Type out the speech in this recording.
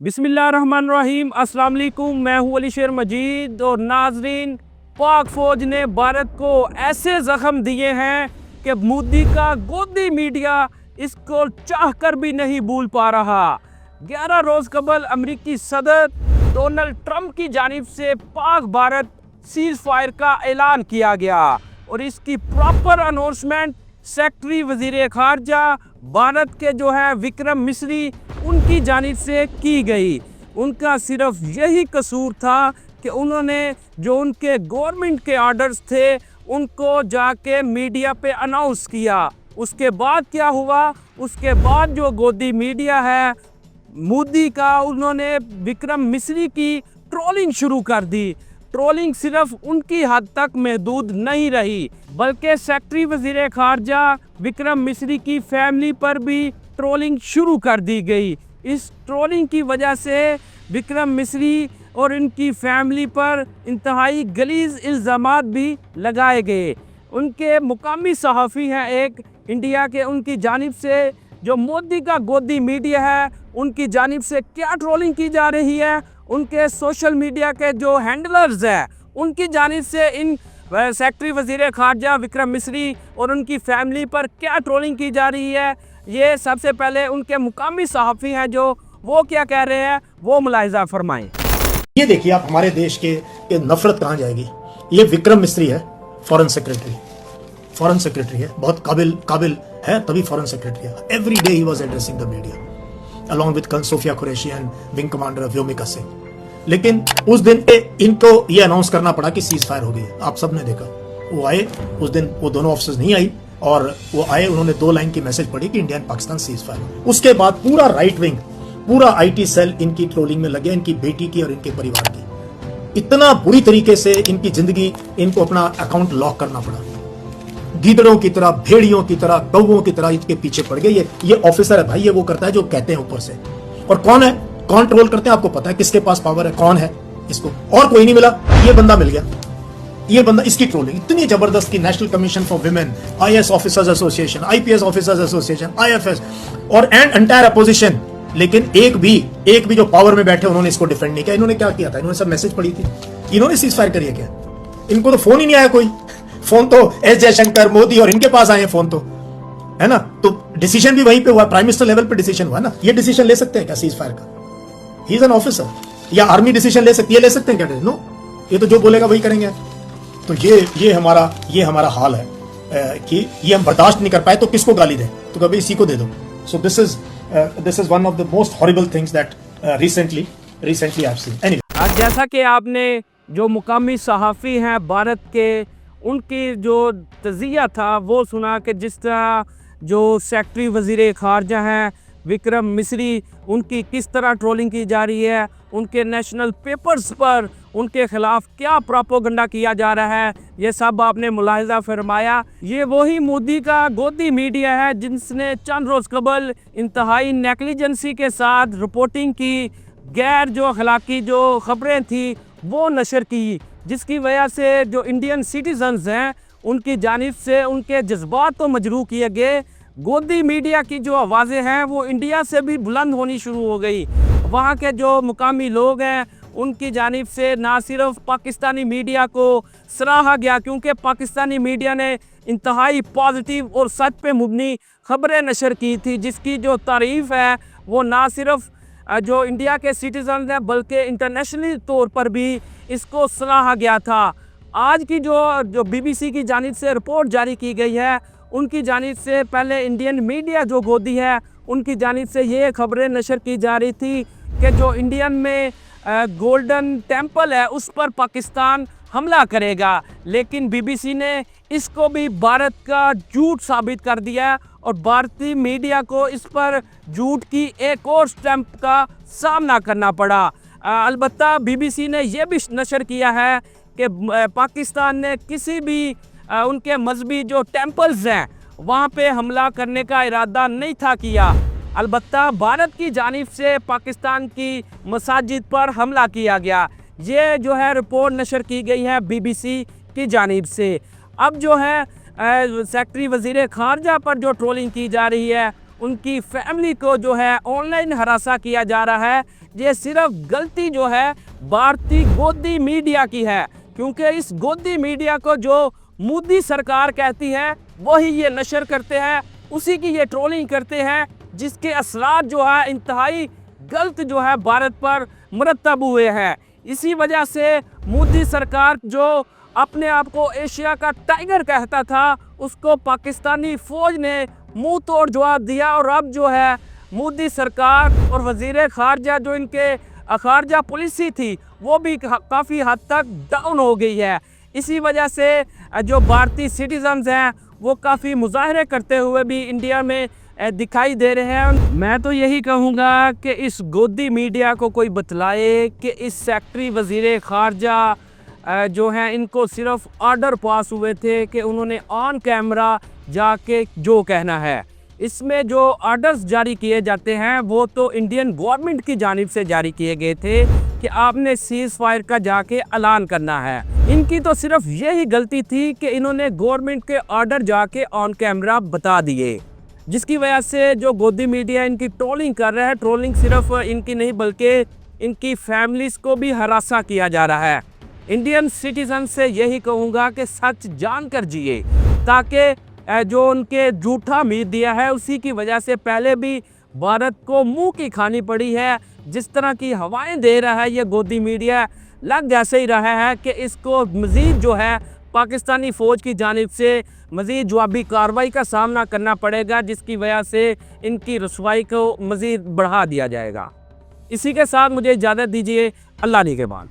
बिस्मिल्लाहिर्रहमानिर्रहीम। अस्सलाम वालेकुम। मैं हूँ अली शेर मजीद। और नाजरीन, पाक फ़ौज ने भारत को ऐसे ज़ख्म दिए हैं कि मोदी का गोदी मीडिया इसको चाह कर भी नहीं भूल पा रहा। 11 रोज़ कबल अमरीकी सदर डोनाल्ड ट्रंप की जानिब से पाक भारत सीज़ फायर का ऐलान किया गया और इसकी प्रॉपर अनाउंसमेंट सेक्रेटरी वज़ीर ख़ारजा भारत के जो है विक्रम मिस्री उनकी जानिब से की गई। उनका सिर्फ यही कसूर था कि उन्होंने जो उनके गवर्नमेंट के ऑर्डर्स थे उनको जाके मीडिया पे अनाउंस किया। उसके बाद क्या हुआ, उसके बाद जो गोदी मीडिया है मोदी का, उन्होंने विक्रम मिस्री की ट्रोलिंग शुरू कर दी। ट्रोलिंग सिर्फ उनकी हद तक महदूद नहीं रही, बल्कि सेक्रेटरी वज़ीर ख़ारजा विक्रम मिस्री की फैमिली पर भी ट्रोलिंग शुरू कर दी गई। इस ट्रोलिंग की वजह से विक्रम मिस्री और इनकी फैमिली पर इंतहाई गलीज़ इल्ज़ामात भी लगाए गए। उनके मुकामी सहाफ़ी हैं एक इंडिया के, उनकी जानिब से जो मोदी का गोदी मीडिया है उनकी जानिब से क्या ट्रोलिंग की जा रही है, उनके सोशल मीडिया के जो हैंडलर्स हैं उनकी जानिब से इन सेक्रेटरी वज़ीर ख़ारजा विक्रम मिस्री और उनकी फैमिली पर क्या ट्रोलिंग की जा रही है, ये सबसे पहले उनके मुकामी सहाफ़ी हैं जो वो क्या कह रहे हैं वो मुलाहिज़ा फरमाएं। ये देखिए आप हमारे देश के नफरत कहाँ जाएगी। ये विक्रम मिस्री है, फॉरेन सेक्रेटरी है, बहुत काबिल है, तभी फॉरेन सेक्रेटरी है। Every day he was addressing the media along with Sofiya Qureshi and wing commander Vyomika Singh. लेकिन उस दिन इनको ये अनाउंस करना पड़ा कि सीज फायर हो गई। आप सबने देखा, वो आए उस दिन, वो दोनों ऑफिसर्स नहीं आई और वो आए, उन्होंने 2 लाइन की मैसेज पढ़ी कि India and Pakistan cease fire. उसके बाद पूरा राइट विंग, पूरा आईटी सेल इनकी ट्रोलिंग में लगे, इनकी बेटी की और इनके परिवार की। इतना बुरी तरीके से इनकी जिंदगी, इनको अपना अकाउंट लॉक करना पड़ा। गीदड़ों की तरह, भेड़ियों की तरह, कौवों की तरह इनके पीछे पड़ गए। ये ऑफिसर है भाई, ये वो करता है जो कहते हैं ऊपर से। और कौन है, कौन ट्रोल करते हैं आपको पता है, किसके पास पावर है, कौन है इसको, और कोई नहीं मिला, ये बंदा मिल गया। ये बंदा, इसकी ट्रोलिंग इतनी जबरदस्त की national commission for women, IAS officers association, IPS officers association, IFS और एंटायर अपोजिशन। लेकिन एक भी जो पावर में बैठे उन्होंने इसको डिफेंड नहीं किया। इन्होंने क्या किया था, इन्होंने सब मैसेज पढ़ी थी, इन्होंने सीज फायर करी है क्या? इनको तो फोन ही नहीं आया कोई। फोन तो एस जयशंकर, मोदी और इनके पास आए फोन, तो है ना। तो डिसीजन भी वहीं पे हुआ, प्राइम मिनिस्टर लेवल पे डिसीजन हुआ ना। ये डिसीजन ले सकते हैं क्या सीज फायर का? He is an officer. या आर्मी डिसीजन ले सकती है, ले सकते हैं क्या? नो, ये तो जो बोलेगा वही करेंगे। तो ये हमारा हाल है कि ये हम बर्दाश्त नहीं कर पाए तो किसको गाली दें, तो कभी इसी को दे दो। So this is one of the most horrible things that recently I have seen. Anyway, जैसा कि आपने जो मुकामी सहाफ़ी हैं भारत के, उनकी जो तज़िया था वो सुना कि जिस तरह जो सेक्रेटरी वज़ीर ख़ारजा हैं विक्रम मिस्री, उनकी किस तरह ट्रोलिंग की जा रही है, उनके नेशनल पेपर्स पर उनके ख़िलाफ़ क्या प्रोपेगेंडा किया जा रहा है, ये सब आपने मुलाहिज़ा फरमाया। ये वही मोदी का गोदी मीडिया है जिसने चंद रोज़ कबल इंतहाई नेग्लिजेंसी के साथ रिपोर्टिंग की, गैर जो अखलाकी जो ख़बरें थी वो नशर की, जिसकी वजह से जो इंडियन सिटीजन्स हैं उनकी जानिब से उनके जज्बात तो मजरूह किए गए। गोदी मीडिया की जो आवाज़ें हैं वो इंडिया से भी बुलंद होनी शुरू हो गई। वहाँ के जो मुकामी लोग हैं उनकी जानिब से ना सिर्फ पाकिस्तानी मीडिया को सराहा गया, क्योंकि पाकिस्तानी मीडिया ने इंतहाई पॉजिटिव और सच पे मुबनी ख़बरें नशर की थी, जिसकी जो तारीफ़ है वो ना सिर्फ जो इंडिया के सिटीज़न हैं बल्कि इंटरनेशनली तौर पर भी इसको सराहा गया था। आज की जो बीबीसी की जानिब से रिपोर्ट जारी की गई है, उनकी जानिब से पहले इंडियन मीडिया जो गोदी है उनकी जानिब से ये खबरें नशर की जा रही थी कि जो इंडियन में गोल्डन टेम्पल है उस पर पाकिस्तान हमला करेगा, लेकिन बीबीसी ने इसको भी भारत का झूठ साबित कर दिया और भारतीय मीडिया को इस पर झूठ की एक और स्टैंप का सामना करना पड़ा। अलबत्ता बीबीसी ने यह भी नशर किया है कि पाकिस्तान ने किसी भी उनके मजहबी जो टेम्पल्स हैं वहाँ पे हमला करने का इरादा नहीं था किया। अलबत्ता भारत की जानिब से पाकिस्तान की मसाजिद पर हमला किया गया। ये जो है रिपोर्ट नशर की गई है बीबीसी की जानिब से। अब जो है सेक्रेटरी वज़ीर ख़ारजा पर जो ट्रोलिंग की जा रही है, उनकी फैमिली को जो है ऑनलाइन हरासा किया जा रहा है ये सिर्फ गलती जो है भारतीय गोदी मीडिया की है, क्योंकि इस गोदी मीडिया को जो मोदी सरकार कहती है वही ये नशर करते हैं, उसी की ये ट्रोलिंग करते हैं, जिसके असरात जो है इंतहाई गलत जो है भारत पर मुरतब हुए हैं। इसी वजह से मोदी सरकार जो अपने आप को एशिया का टाइगर कहता था, उसको पाकिस्तानी फ़ौज ने मुंह तोड़ जवाब दिया और अब जो है मोदी सरकार और वज़ीर ख़ारजा जो इनके ख़ारजा पॉलिसी थी वो भी काफ़ी हद तक डाउन हो गई है। इसी वजह से जो भारतीय सिटीजन्स हैं वो काफ़ी मुजाहरे करते हुए भी इंडिया में दिखाई दे रहे हैं। मैं तो यही कहूँगा कि इस गोदी मीडिया को कोई बतलाए कि इस सेक्रेटरी वज़ीर ख़ारजा जो हैं इनको सिर्फ ऑर्डर पास हुए थे कि उन्होंने ऑन कैमरा जाके जो कहना है। इसमें जो ऑर्डर्स जारी किए जाते हैं वो तो इंडियन गवर्नमेंट की जानिब से जारी किए गए थे कि आपने सीज़ फायर का जाके ऐलान करना है। इनकी तो सिर्फ यही गलती थी कि इन्होंने गवर्नमेंट के ऑर्डर जाके ऑन कैमरा बता दिए, जिसकी वजह से जो गोदी मीडिया इनकी ट्रोलिंग कर रहा है, ट्रोलिंग सिर्फ इनकी नहीं बल्कि इनकी फैमिलीज़ को भी हरासा किया जा रहा है। इंडियन सिटीजन से यही कहूँगा कि सच जानकर जिए, ताकि जो उनके झूठा मीडिया है उसी की वजह से पहले भी भारत को मुंह की खानी पड़ी है। जिस तरह की हवाएं दे रहा है ये गोदी मीडिया, लग जैसे ही रहा है कि इसको मज़ीद जो है पाकिस्तानी फ़ौज की जानिब से मज़ीद जवाबी कार्रवाई का सामना करना पड़ेगा, जिसकी वजह से इनकी रुसवाई को मज़ीद बढ़ा दिया जाएगा। इसी के साथ मुझे इजाज़त दीजिए। अल्लाह निगहबान।